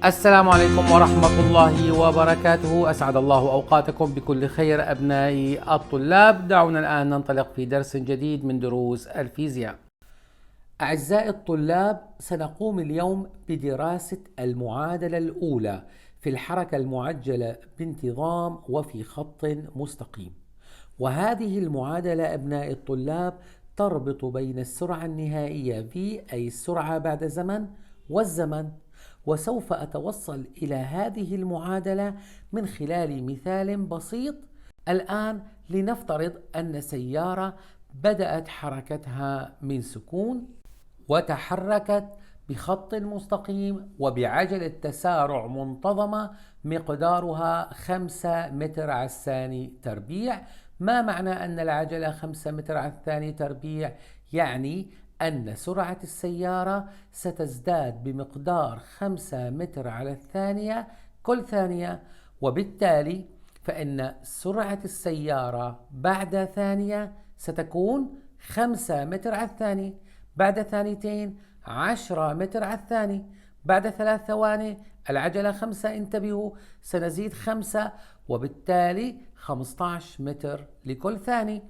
السلام عليكم ورحمة الله وبركاته. أسعد الله أوقاتكم بكل خير أبنائي الطلاب. دعونا الآن ننطلق في درس جديد من دروس الفيزياء. أعزائي الطلاب، سنقوم اليوم بدراسة المعادلة الأولى في الحركة المعجلة بانتظام وفي خط مستقيم. وهذه المعادلة أبنائي الطلاب تربط بين السرعة النهائية v أي السرعة بعد زمن والزمن، وسوف أتوصل إلى هذه المعادلة من خلال مثال بسيط. الآن لنفترض أن سيارة بدأت حركتها من سكون وتحركت بخط مستقيم وبعجلة تسارع منتظمة مقدارها 5 متر على الثاني تربيع. ما معنى أن العجلة 5 متر على الثاني تربيع؟ يعني أن سرعة السيارة ستزداد بمقدار 5 متر على الثانية كل ثانية، وبالتالي فإن سرعة السيارة بعد ثانية ستكون 5 متر على الثانية، بعد ثانيتين 10 متر على الثاني، بعد 3 ثواني العجلة 5، انتبهوا سنزيد 5، وبالتالي 15 متر لكل ثاني.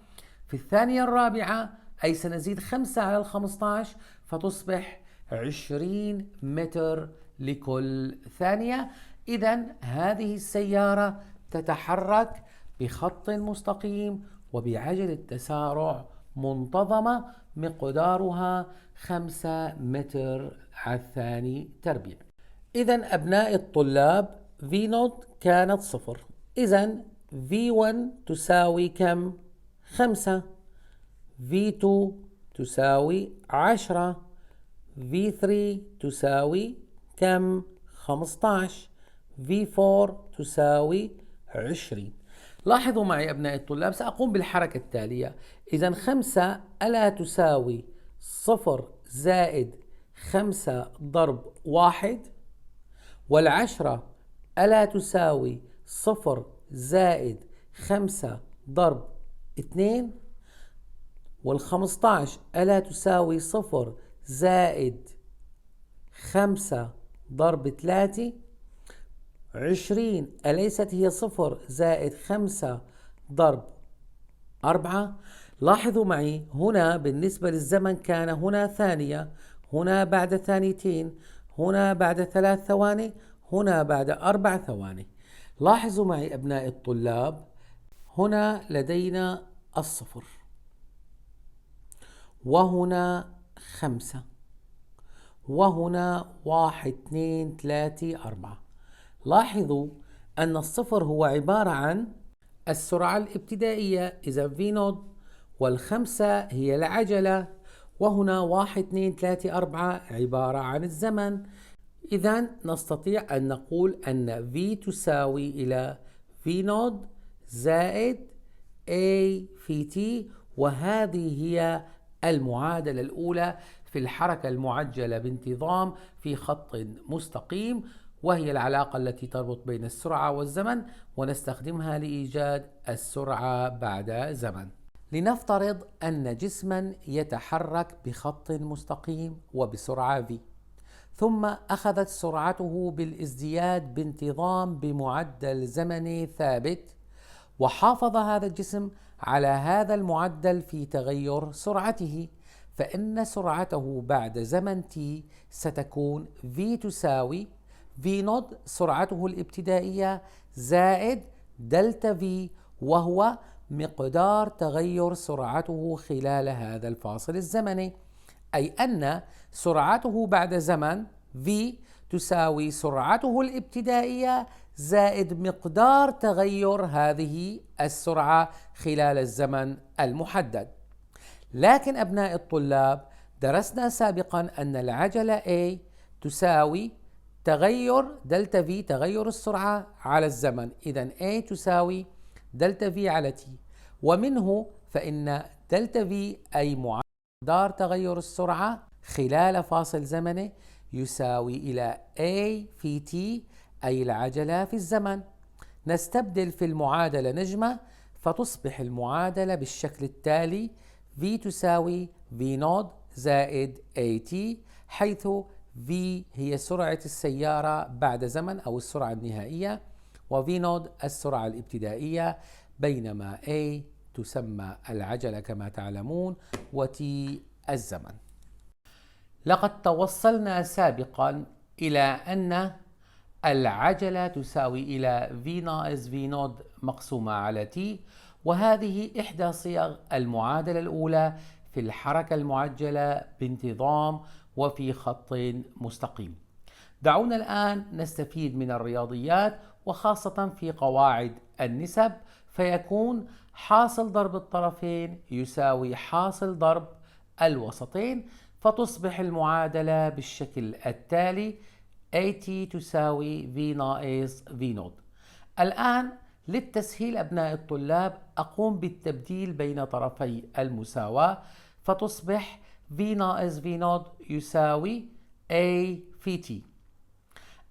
في الثانية الرابعة أي سنزيد 5 على 15 فتصبح 20 متر لكل ثانية. إذن هذه السيارة تتحرك بخط مستقيم وبعجلة تسارع منتظمة مقدارها 5 متر على الثاني تربيع. إذن أبناء الطلاب V0 كانت 0، إذن V1 تساوي كم؟ 5، V2 تساوي 10، V3 تساوي كم؟ 15، V4 تساوي 20. لاحظوا معي أبناء الطلاب، سأقوم بالحركة التالية. إذن 5 ألا تساوي 0 زائد 5 ضرب 1، والعشرة ألا تساوي 0 زائد 5 ضرب 2، وال15 ألا تساوي 0 زائد 5 ضرب 3، 20 أليست هي 0 زائد 5 ضرب 4. لاحظوا معي هنا بالنسبة للزمن كان هنا ثانية، هنا بعد ثانيتين، هنا بعد 3 ثواني، هنا بعد 4 ثواني. لاحظوا معي أبناء الطلاب، هنا لدينا 0 وهنا 5 وهنا 1 2 3 4. لاحظوا أن 0 هو عبارة عن السرعة الابتدائية إذا V0، وال5 هي العجلة، وهنا 1 2 3 4 عبارة عن الزمن. إذن نستطيع أن نقول أن V تساوي إلى V0 زائد A في T، وهذه هي المعادلة الأولى في الحركة المعجلة بانتظام في خط مستقيم، وهي العلاقة التي تربط بين السرعة والزمن، ونستخدمها لإيجاد السرعة بعد زمن. لنفترض أن جسما يتحرك بخط مستقيم وبسرعة v، ثم أخذت سرعته بالازدياد بانتظام بمعدل زمني ثابت، وحافظ هذا الجسم على هذا المعدل في تغير سرعته، فإن سرعته بعد زمن t ستكون v تساوي V0 سرعته الابتدائية زائد دلتا V، وهو مقدار تغير سرعته خلال هذا الفاصل الزمني، أي أن سرعته بعد زمن V تساوي سرعته الابتدائية زائد مقدار تغير هذه السرعة خلال الزمن المحدد. لكن أبناء الطلاب، درسنا سابقا أن العجلة A تساوي تغير دلتا V، تغير السرعة على الزمن، إذن A تساوي دلتا V على T، ومنه فإن دلتا V أي مقدار تغير السرعة خلال فاصل زمني يساوي إلى A في T أي العجلة في الزمن. نستبدل في المعادلة نجمة فتصبح المعادلة بالشكل التالي: V تساوي V0 زائد AT، حيث V هي سرعة السيارة بعد زمن أو السرعة النهائية، و V نود السرعة الابتدائية، بينما A تسمى العجلة كما تعلمون، و T الزمن. لقد توصلنا سابقا إلى أن العجلة تساوي إلى V ناقص V نود مقسومة على T، وهذه إحدى صيغ المعادلة الأولى في الحركة المعجلة بانتظام وفي خط مستقيم. دعونا الآن نستفيد من الرياضيات وخاصة في قواعد النسب، فيكون حاصل ضرب الطرفين يساوي حاصل ضرب الوسطين، فتصبح المعادلة بالشكل التالي: AT تساوي V ناقص V نود. الآن للتسهيل أبناء الطلاب أقوم بالتبديل بين طرفي المساواة، فتصبح V ناقص V نود يساوي A في T.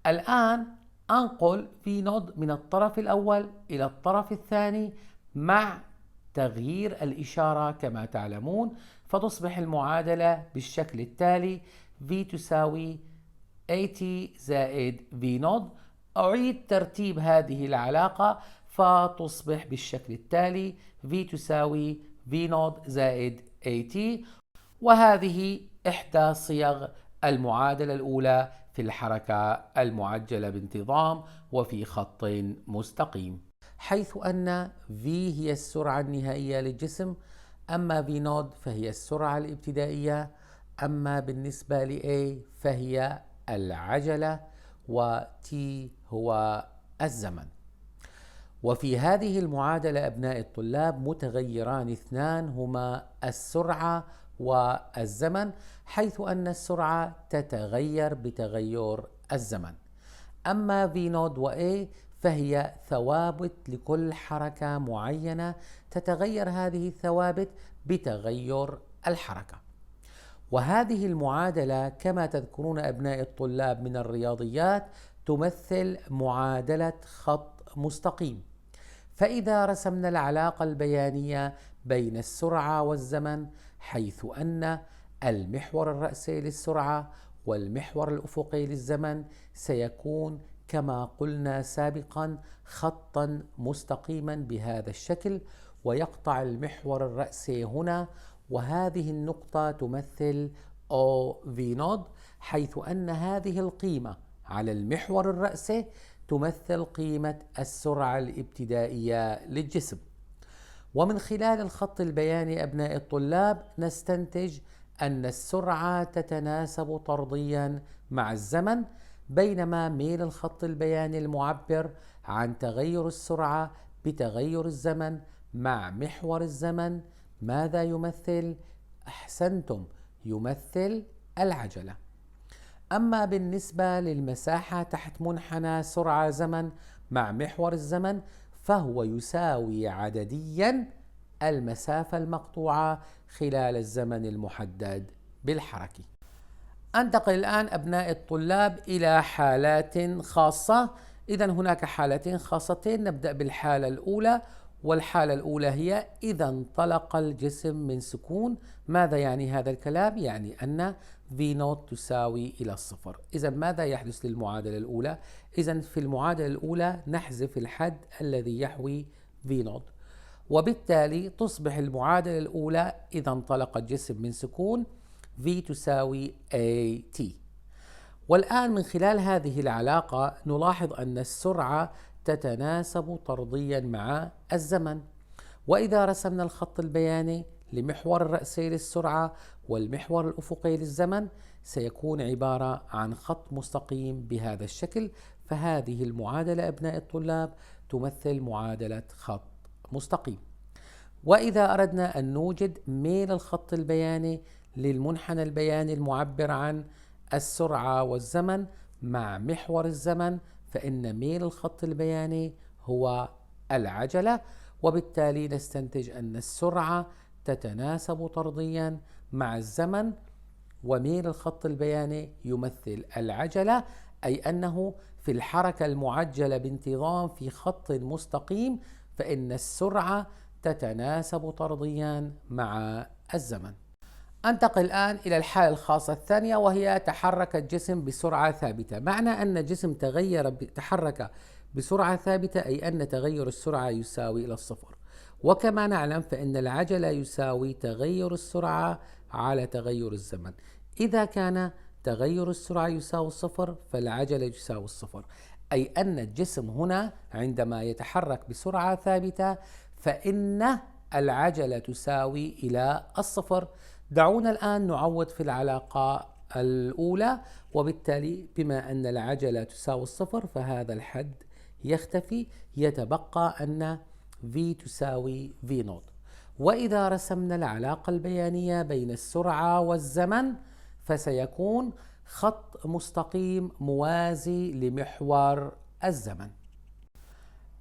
الآن أنقل V نود من الطرف الأول إلى الطرف الثاني مع تغيير الإشارة كما تعلمون، فتصبح المعادلة بالشكل التالي: V تساوي AT زائد V نود. أعيد ترتيب هذه العلاقة فتصبح بالشكل التالي: V تساوي V نود زائد AT، وهذه إحدى صيغ المعادلة الأولى في الحركة المعجلة بانتظام وفي خط مستقيم، حيث أن V هي السرعة النهائية للجسم، أما V نود فهي السرعة الابتدائية، أما بالنسبة ل A فهي العجلة، و T هو الزمن. وفي هذه المعادلة أبناء الطلاب متغيران اثنان هما السرعة والزمن، حيث أن السرعة تتغير بتغير الزمن، أما V نود و A فهي ثوابت لكل حركة معينة تتغير هذه الثوابت بتغير الحركة. وهذه المعادلة كما تذكرون أبناء الطلاب من الرياضيات تمثل معادلة خط مستقيم. فإذا رسمنا العلاقة البيانية بين السرعة والزمن، حيث أن المحور الرأسي للسرعة والمحور الأفقي للزمن سيكون كما قلنا سابقا خطا مستقيما بهذا الشكل، ويقطع المحور الرأسي هنا، وهذه النقطة تمثل OV نود، حيث أن هذه القيمة على المحور الرأسي تمثل قيمة السرعة الابتدائية للجسم. ومن خلال الخط البياني أبناء الطلاب نستنتج أن السرعة تتناسب طرديا مع الزمن، بينما ميل الخط البياني المعبر عن تغير السرعة بتغير الزمن مع محور الزمن ماذا يمثل؟ أحسنتم، يمثل العجلة. أما بالنسبة للمساحة تحت منحنى سرعة زمن مع محور الزمن فهو يساوي عدديا المسافة المقطوعة خلال الزمن المحدد بالحركة. أنتقل الآن أبناء الطلاب إلى حالات خاصة. إذن هناك حالتين خاصتين، نبدأ بالحالة الأولى، والحالة الأولى هي إذا انطلق الجسم من سكون. ماذا يعني هذا الكلام؟ يعني أن V نود تساوي إلى الصفر. إذا ماذا يحدث للمعادلة الأولى؟ إذا في المعادلة الأولى نحذف الحد الذي يحوي V نود، وبالتالي تصبح المعادلة الأولى إذا انطلق الجسم من سكون V تساوي AT. والآن من خلال هذه العلاقة نلاحظ أن السرعة تتناسب طرديا مع الزمن. وإذا رسمنا الخط البياني لمحور الرأسي للسرعة والمحور الأفقي للزمن سيكون عبارة عن خط مستقيم بهذا الشكل، فهذه المعادلة أبناء الطلاب تمثل معادلة خط مستقيم. وإذا أردنا أن نوجد ميل الخط البياني للمنحنى البياني المعبر عن السرعة والزمن مع محور الزمن، فإن ميل الخط البياني هو العجلة، وبالتالي نستنتج أن السرعة تتناسب طرديا مع الزمن، وميل الخط البياني يمثل العجلة، أي أنه في الحركة المعجلة بانتظام في خط مستقيم فإن السرعة تتناسب طرديا مع الزمن. أنتقل الآن إلى الحالة الخاصة الثانية، وهي تحرك الجسم بسرعة ثابتة. معنى أن الجسم تحرك بسرعة ثابتة أي أن تغير السرعة يساوي إلى الصفر. وكما نعلم فإن العجلة يساوي تغير السرعة على تغير الزمن. إذا كان تغير السرعة يساوي الصفر فالعجلة يساوي الصفر، أي أن الجسم هنا عندما يتحرك بسرعة ثابتة فإن العجلة تساوي إلى الصفر. دعونا الآن نعوض في العلاقة الأولى، وبالتالي بما أن العجلة تساوي الصفر فهذا الحد يختفي، يتبقى أن V تساوي V نوت. وإذا رسمنا العلاقة البيانية بين السرعة والزمن فسيكون خط مستقيم موازي لمحور الزمن.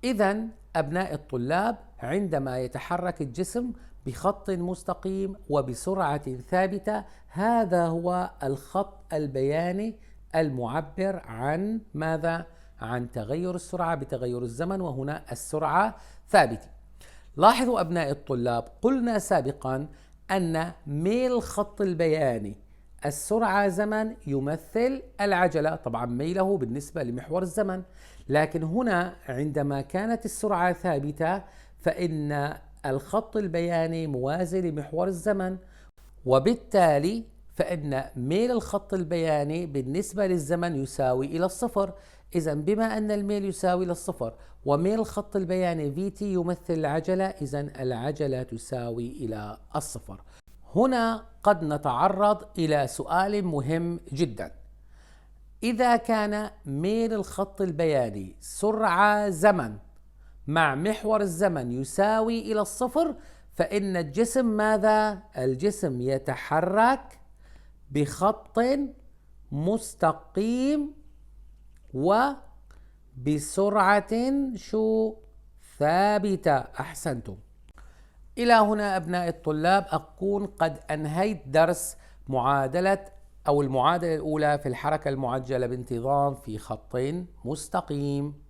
إذن أبناء الطلاب، عندما يتحرك الجسم بخط مستقيم وبسرعة ثابتة، هذا هو الخط البياني المعبر عن ماذا؟ عن تغير السرعة بتغير الزمن، وهنا السرعة ثابتة. لاحظوا أبناء الطلاب، قلنا سابقا أن ميل الخط البياني السرعة زمن يمثل العجلة، طبعا ميله بالنسبة لمحور الزمن، لكن هنا عندما كانت السرعة ثابتة فإن الخط البياني موازي لمحور الزمن، وبالتالي فإن ميل الخط البياني بالنسبة للزمن يساوي إلى الصفر. إذا بما أن الميل يساوي إلى الصفر وميل الخط البياني VT يمثل العجلة، إذا العجلة تساوي إلى الصفر. هنا قد نتعرض إلى سؤال مهم جدا. إذا كان ميل الخط البياني سرعة زمن مع محور الزمن يساوي إلى الصفر، فإن الجسم ماذا؟ الجسم يتحرك بخط مستقيم وبسرعة ثابتة. أحسنتم. إلى هنا أبناء الطلاب أكون قد أنهيت درس المعادلة الأولى في الحركة المعجلة بانتظام في خط مستقيم.